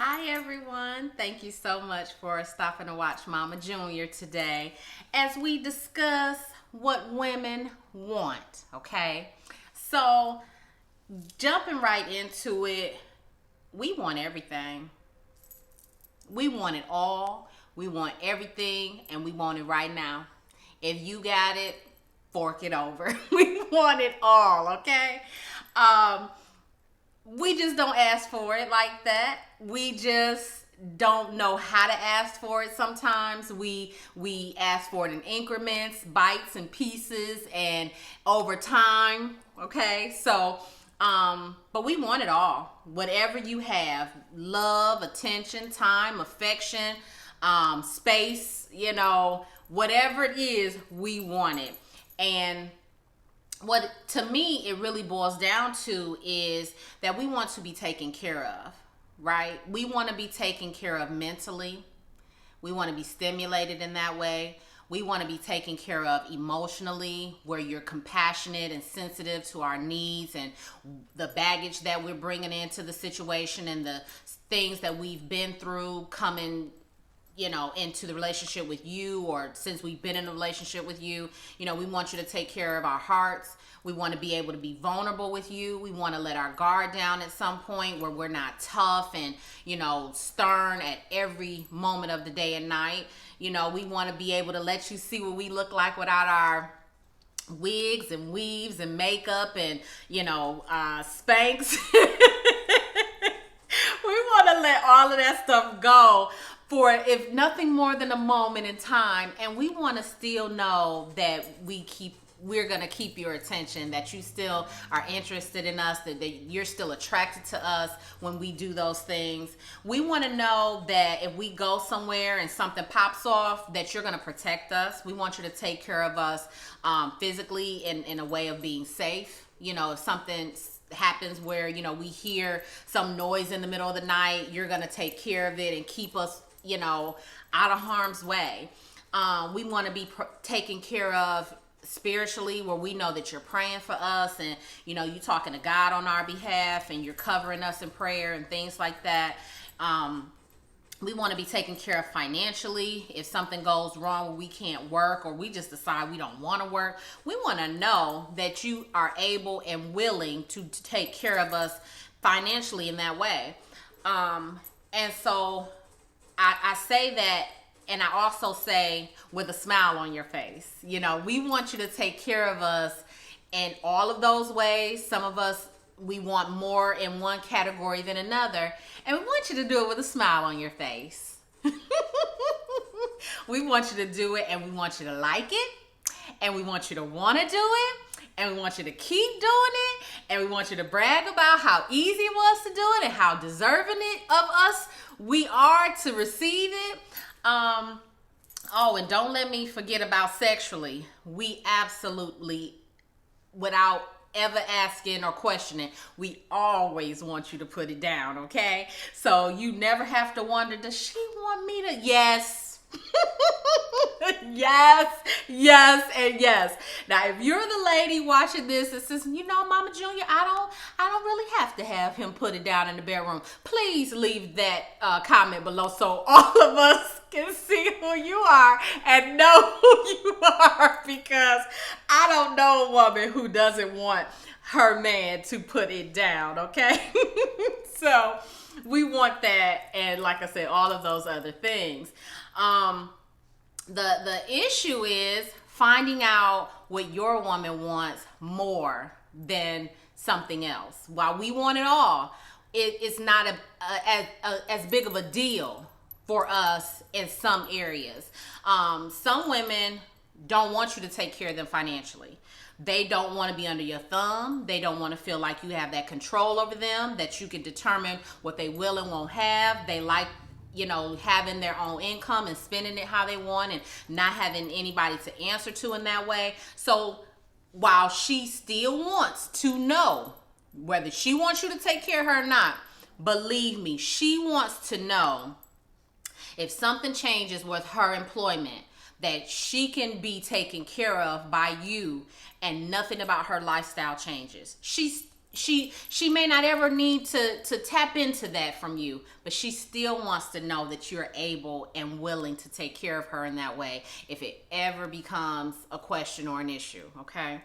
Hi, everyone. Thank you so much for stopping to watch Mama Junior today as we discuss what women want. Okay, so jumping right into it, we want everything. We want it all. We want everything, and we want it right now. If you got it, fork it over. We want it all. Okay. Um, we just don't ask for it like that. We just don't know how to ask for it. Sometimes we ask for it in increments, bites and pieces, and over time. Okay, so but we want it all. Whatever you have, love, attention, time, affection, space, whatever it is, we want it. And what to me it really boils down to is that we want to be taken care of, right? We want to be taken care of mentally. We want to be stimulated in that way. We want to be taken care of emotionally, where you're compassionate and sensitive to our needs and the baggage that we're bringing into the situation and the things that we've been through coming into the relationship with you, or since we've been in a relationship with you. We want you to take care of our hearts. We want to be able to be vulnerable with you. We want to let our guard down at some point where we're not tough and, stern at every moment of the day and night. We want to be able to let you see what we look like without our wigs and weaves and makeup and, Spanx. We want to let all of that stuff go for, if nothing more than a moment in time, and we want to still know that we're going to keep your attention, that you still are interested in us, that you're still attracted to us when we do those things. We want to know that if we go somewhere and something pops off, that you're going to protect us. We want you to take care of us physically in a way of being safe. If something happens where, we hear some noise in the middle of the night, you're going to take care of it and keep us, out of harm's way. We want to be taken care of spiritually, where we know that you're praying for us and you're talking to God on our behalf and you're covering us in prayer and things like that. We want to be taken care of financially. If something goes wrong where we can't work, or we just decide we don't want to work, we want to know that you are able and willing to take care of us financially in that way. And so I say that, and I also say with a smile on your face. We want you to take care of us in all of those ways. Some of us, we want more in one category than another, and we want you to do it with a smile on your face. We want you to do it, and we want you to like it, and we want you to want to do it, and we want you to keep doing it, and we want you to brag about how easy it was to do it and how deserving it of us we are to receive it. Oh, and don't let me forget about sexually. We absolutely, without ever asking or questioning, we always want you to put it down, okay? So you never have to wonder, does she want me to? Yes. Yes, yes, and yes. Now, if you're the lady watching this and says, Mama Junior, I don't really have to have him put it down in the bedroom, please leave that comment below so all of us can see who you are and know who you are, because I don't know a woman who doesn't want her man to put it down, okay? So we want that, and like I said, all of those other things. The issue is finding out what your woman wants more than something else. While we want it all, it's not as big of a deal for us in some areas. Some women don't want you to take care of them financially. They don't want to be under your thumb. They don't want to feel like you have that control over them, that you can determine what they will and won't have. They like having their own income and spending it how they want and not having anybody to answer to in that way. So while she still wants to know whether she wants you to take care of her or not, believe me, she wants to know if something changes with her employment, that she can be taken care of by you and nothing about her lifestyle changes. She's she may not ever need to tap into that from you, but she still wants to know that you're able and willing to take care of her in that way if it ever becomes a question or an issue. Okay.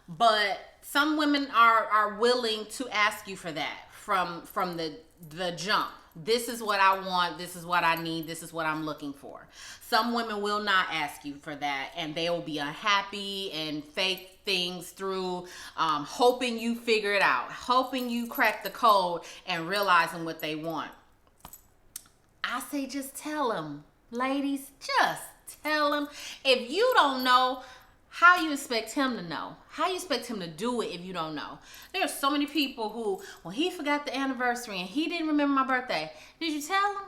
But some women are willing to ask you for that from the jump. This is what I want, this is what I need, this is what I'm looking for. Some women will not ask you for that, and they will be unhappy and fake things through hoping you figure it out, hoping you crack the code and realizing what they want. I say just tell them, ladies, just tell them. If you don't know, how you expect him to know? How you expect him to do it if you don't know? There are so many people who, well, he forgot the anniversary and he didn't remember my birthday. Did you tell him?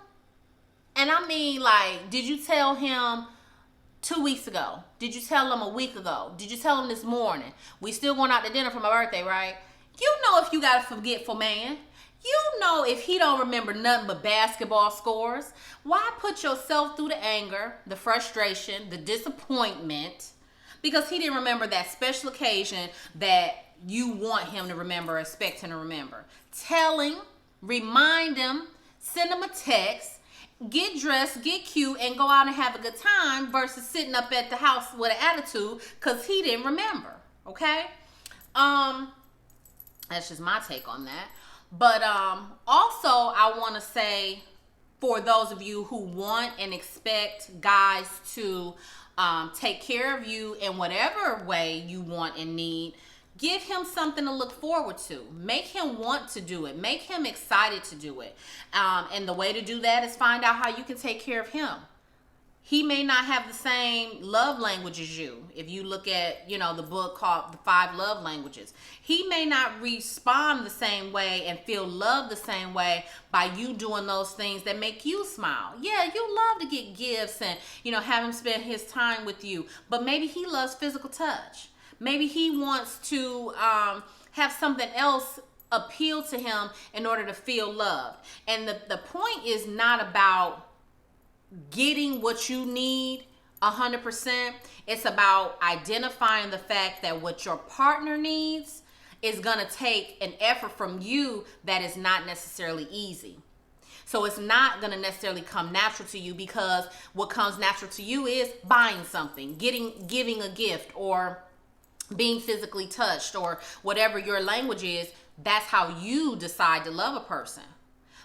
And I mean, like, did you tell him 2 weeks ago? Did you tell him a week ago? Did you tell him this morning? We still going out to dinner for my birthday, right? You know if you got a forgetful man. You know if he don't remember nothing but basketball scores. Why put yourself through the anger, the frustration, the disappointment, because he didn't remember that special occasion that you want him to remember, expect him to remember? Tell him, remind him, send him a text, get dressed, get cute, and go out and have a good time versus sitting up at the house with an attitude because he didn't remember. Okay? That's just my take on that. But also I want to say, for those of you who want and expect guys to take care of you in whatever way you want and need, give him something to look forward to. Make him want to do it. Make him excited to do it. And the way to do that is find out how you can take care of him. He may not have the same love language as you. If you look at, the book called The 5 Love Languages, he may not respond the same way and feel love the same way by you doing those things that make you smile. Yeah, you love to get gifts and, have him spend his time with you. But maybe he loves physical touch. Maybe he wants to have something else appeal to him in order to feel loved. And the point is not about getting what you need 100%. It's about identifying the fact that what your partner needs is going to take an effort from you that is not necessarily easy. So it's not going to necessarily come natural to you, because what comes natural to you is buying something, giving a gift, or being physically touched, or whatever your language is. That's how you decide to love a person.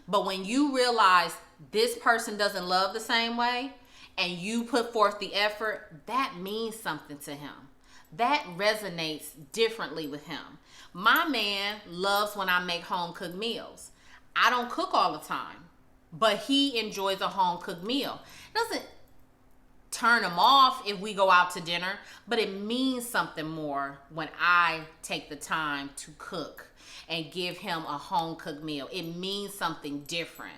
But when you realize this person doesn't love the same way, and you put forth the effort, that means something to him. That resonates differently with him. My man loves when I make home cooked meals. I don't cook all the time, but he enjoys a home cooked meal. It doesn't turn him off if we go out to dinner, but it means something more when I take the time to cook and give him a home cooked meal. It means something different.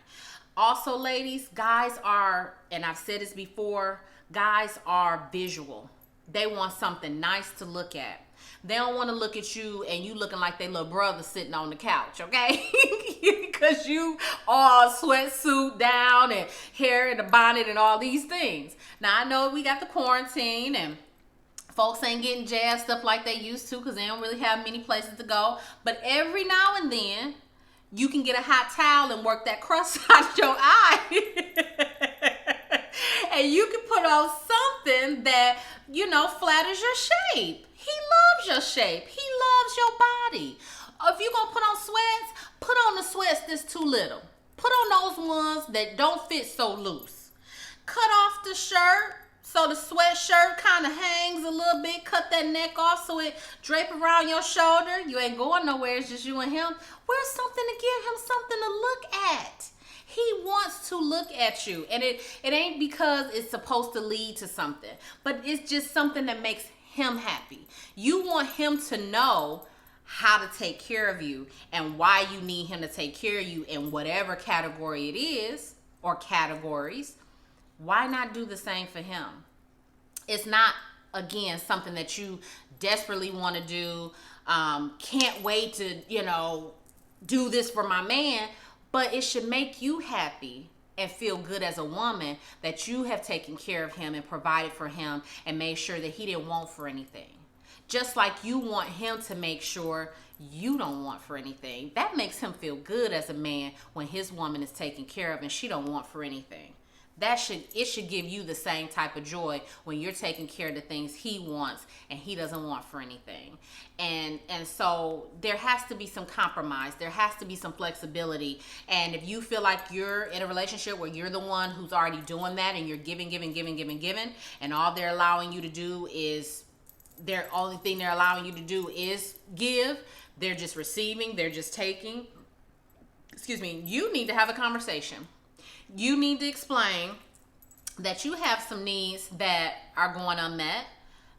Also, ladies, guys are, and I've said this before, guys are visual. They want something nice to look at. They don't want to look at you and you looking like their little brother sitting on the couch, okay? Because you all sweatsuit down and hair in a bonnet and all these things. Now, I know we got the quarantine and folks ain't getting jazzed up like they used to because they don't really have many places to go. But every now and then, you can get a hot towel and work that crust out your eye. And you can put on something that, flatters your shape. He loves your shape. He loves your body. If you're going to put on sweats, put on the sweats that's too little. Put on those ones that don't fit so loose. Cut off the shirt so the sweatshirt kind of hangs a little bit. Cut that neck off so it drape around your shoulder. You ain't going nowhere. It's just you and him. Wear something to give him something to look at. He wants to look at you. And it ain't because it's supposed to lead to something, but it's just something that makes him happy. You want him to know how to take care of you and why you need him to take care of you in whatever category it is, or categories. Why not do the same for him? It's not, again, something that you desperately want to do. Can't wait to, do this for my man. But it should make you happy and feel good as a woman that you have taken care of him and provided for him and made sure that he didn't want for anything. Just like you want him to make sure you don't want for anything. That makes him feel good as a man when his woman is taken care of and she don't want for anything. It should give you the same type of joy when you're taking care of the things he wants and he doesn't want for anything. And so there has to be some compromise. There has to be some flexibility. And if you feel like you're in a relationship where you're the one who's already doing that and you're giving, and all they're allowing you to do is their only thing they're allowing you to do is give, they're just receiving, they're just taking. Excuse me, you need to have a conversation. You need to explain that you have some needs that are going unmet.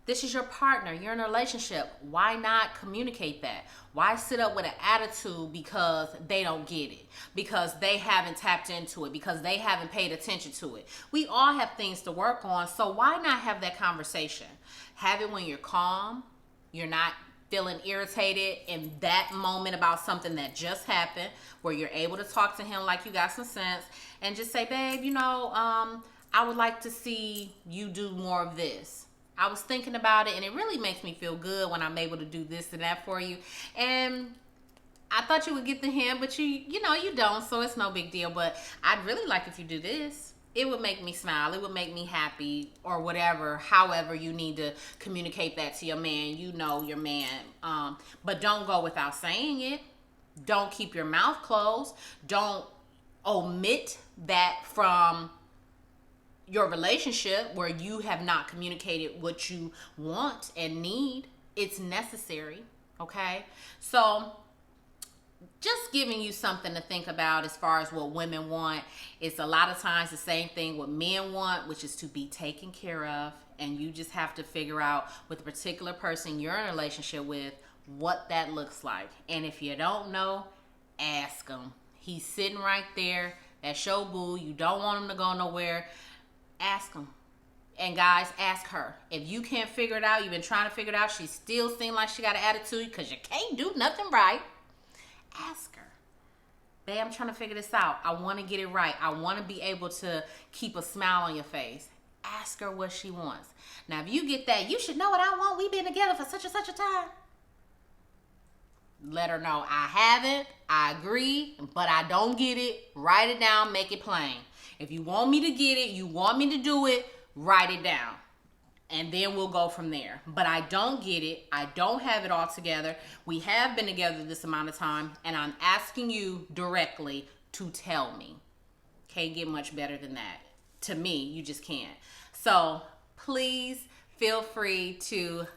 This is your partner. You're in a relationship. Why not communicate that? Why sit up with an attitude because they don't get it? Because they haven't tapped into it? Because they haven't paid attention to it? We all have things to work on, so why not have that conversation? Have it when you're calm. You're not feeling irritated in that moment about something that just happened, where you're able to talk to him like you got some sense and just say, babe, I would like to see you do more of this. I was thinking about it and it really makes me feel good when I'm able to do this and that for you. And I thought you would get the hint, but you don't, so it's no big deal. But I'd really like if you do this. It would make me smile. It would make me happy, or whatever. However you need to communicate that to your man. You know your man. But don't go without saying it. Don't keep your mouth closed. Don't omit that from your relationship where you have not communicated what you want and need. It's necessary. Okay? So just giving you something to think about as far as what women want. It's a lot of times the same thing what men want, which is to be taken care of. And you just have to figure out with the particular person you're in a relationship with what that looks like. And if you don't know, ask him. He's sitting right there. That's your boo. You don't want him to go nowhere. Ask him. And guys, ask her. If you can't figure it out, you've been trying to figure it out, she still seems like she got an attitude because you can't do nothing right. Ask her, babe, I'm trying to figure this out. I want to get it right. I want to be able to keep a smile on your face. Ask her what she wants. Now, if you get that, you should know what I want. We've been together for such and such a time. Let her know, I haven't, I agree, but I don't get it. Write it down, make it plain. If you want me to get it, you want me to do it, write it down. And then we'll go from there. But I don't get it. I don't have it all together. We have been together this amount of time, and I'm asking you directly to tell me. Can't get much better than that. To me, you just can't. So please feel free to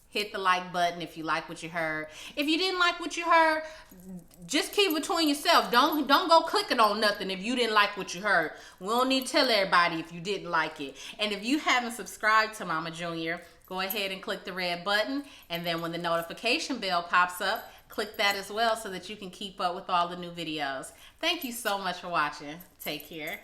hit the like button if you like what you heard. If you didn't like what you heard, just keep it between yourself. Don't go clicking on nothing if you didn't like what you heard. We don't need to tell everybody if you didn't like it. And if you haven't subscribed to Mama Junior, go ahead and click the red button. And then when the notification bell pops up, click that as well so that you can keep up with all the new videos. Thank you so much for watching. Take care.